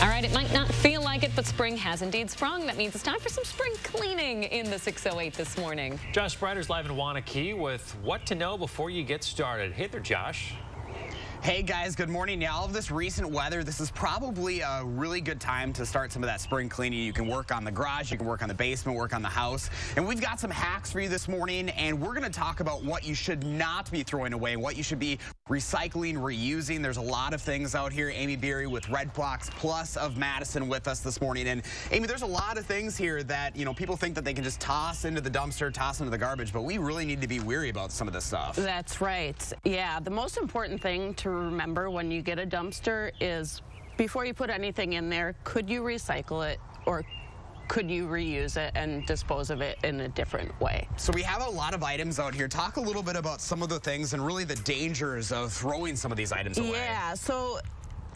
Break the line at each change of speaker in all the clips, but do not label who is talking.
All right, it might not feel like it, but spring has indeed sprung. That means it's time for some spring cleaning in the 608 this morning.
Josh Sprider's live in Wanakee with what to know before you get started. Hey there, Josh.
Hey guys, good morning. Yeah, all of this recent weather, this is probably a really good time to start some of that spring cleaning. You can work on the garage, you can work on the basement, work on the house. And we've got some hacks for you this morning, and we're going to talk about what you should not be throwing away, what you should be recycling, reusing. There's a lot of things out here. Amy Beery with Red Box Plus of Madison with us this morning. And Amy, there's a lot of things here that, you know, people think that they can just toss into the dumpster, toss into the garbage, but we really need to be weary about some of this stuff.
That's right. Yeah, the most important thing to remember when you get a dumpster is before you put anything in there, could you recycle it or could you reuse it and dispose of it in a different way?
So we have a lot of items out here. Talk a little bit about some of the things and really the dangers of throwing some of these items away.
Yeah, so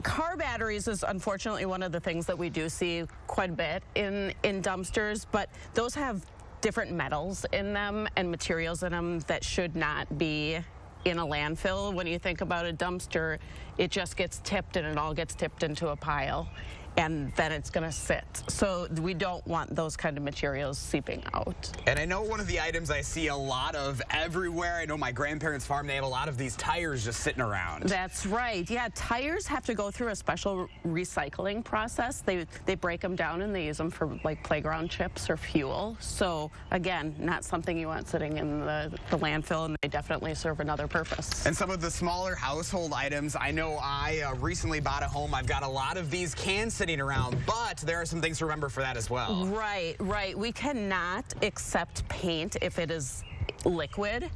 car batteries is unfortunately one of the things that we do see quite a bit in dumpsters, but those have different metals in them and materials in them that should not be in a landfill. When you think about a dumpster, it just gets tipped and it all gets tipped into a pile, and then it's going to sit. So we don't want those kind of materials seeping out.
And I know one of the items I see a lot of everywhere, I know my grandparents' farm, they have a lot of these tires just sitting around.
That's right. Yeah, tires have to go through a special recycling process. They break them down and they use them for like playground chips or fuel. So again, not something you want sitting in the landfill, and they definitely serve another purpose.
And some of the smaller household items, I know I recently bought a home. I've got a lot of these cans sitting around, but there are some things to remember for that as well.
Right, right. We cannot accept paint if it is liquid.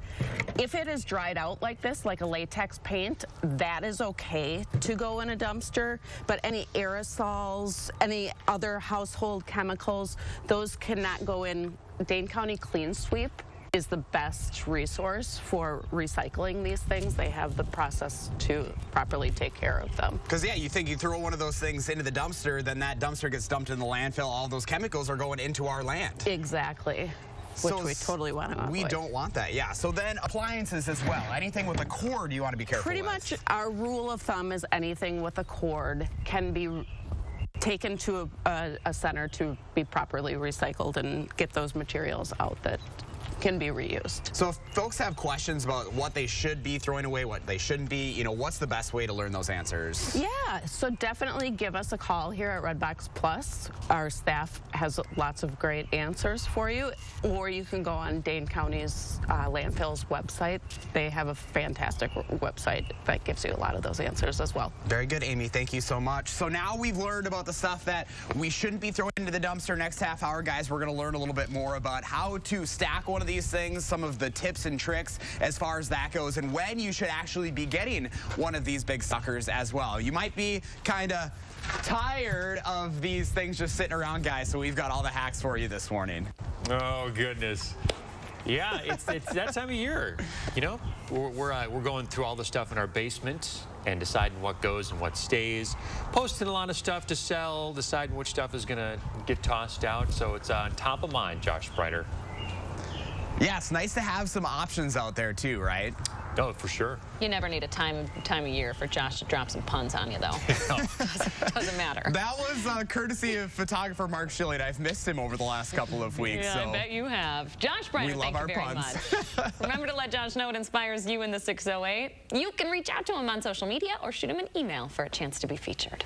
If it is dried out like this, like a latex paint, that is okay to go in a dumpster, but any aerosols, any other household chemicals, those cannot go in. Dane County Clean Sweep is the best resource for recycling these things. They have the process to properly take care of them.
Because, yeah, you think you throw one of those things into the dumpster, then that dumpster gets dumped in the landfill. All those chemicals are going into our land.
Exactly. Which we totally want to avoid.
We don't want that, yeah. So then appliances as well. Anything with a cord you want to be careful
Pretty
with.
much our rule of thumb is anything with a cord can be taken to a center to be properly recycled and get those materials out that can be reused.
So if folks have questions about what they should be throwing away, what they shouldn't be, you know, what's the best way to learn those answers?
Yeah, so definitely give us a call here at Redbox Plus. Our staff has lots of great answers for you, or you can go on Dane County's landfill's website. They have a fantastic website that gives you a lot of those answers as well.
Very good, Amy. Thank you so much. So now we've learned about the stuff that we shouldn't be throwing into the dumpster. Next half hour, guys, we're going to learn a little bit more about how to stack one of these things, some of the tips and tricks as far as that goes, and when you should actually be getting one of these big suckers as well. You might be kind of tired of these things just sitting around, guys, so we've got all the hacks for you this morning.
Oh, goodness. Yeah, it's that time of year. You know, we're going through all the stuff in our basement and deciding what goes and what stays, posting a lot of stuff to sell, deciding which stuff is going to get tossed out. So it's on top of mind, Josh Sprider.
Yeah, it's nice to have some options out there too, right?
Oh, for sure.
You never need a time of year for Josh to drop some puns on you, though. doesn't matter.
That was courtesy of photographer Mark Schilling. I've missed him over the last couple of weeks.
Yeah,
so
I bet you have. Josh Bryant, thank you very much. Remember to let Josh know what inspires you in the 608. You can reach out to him on social media or shoot him an email for a chance to be featured.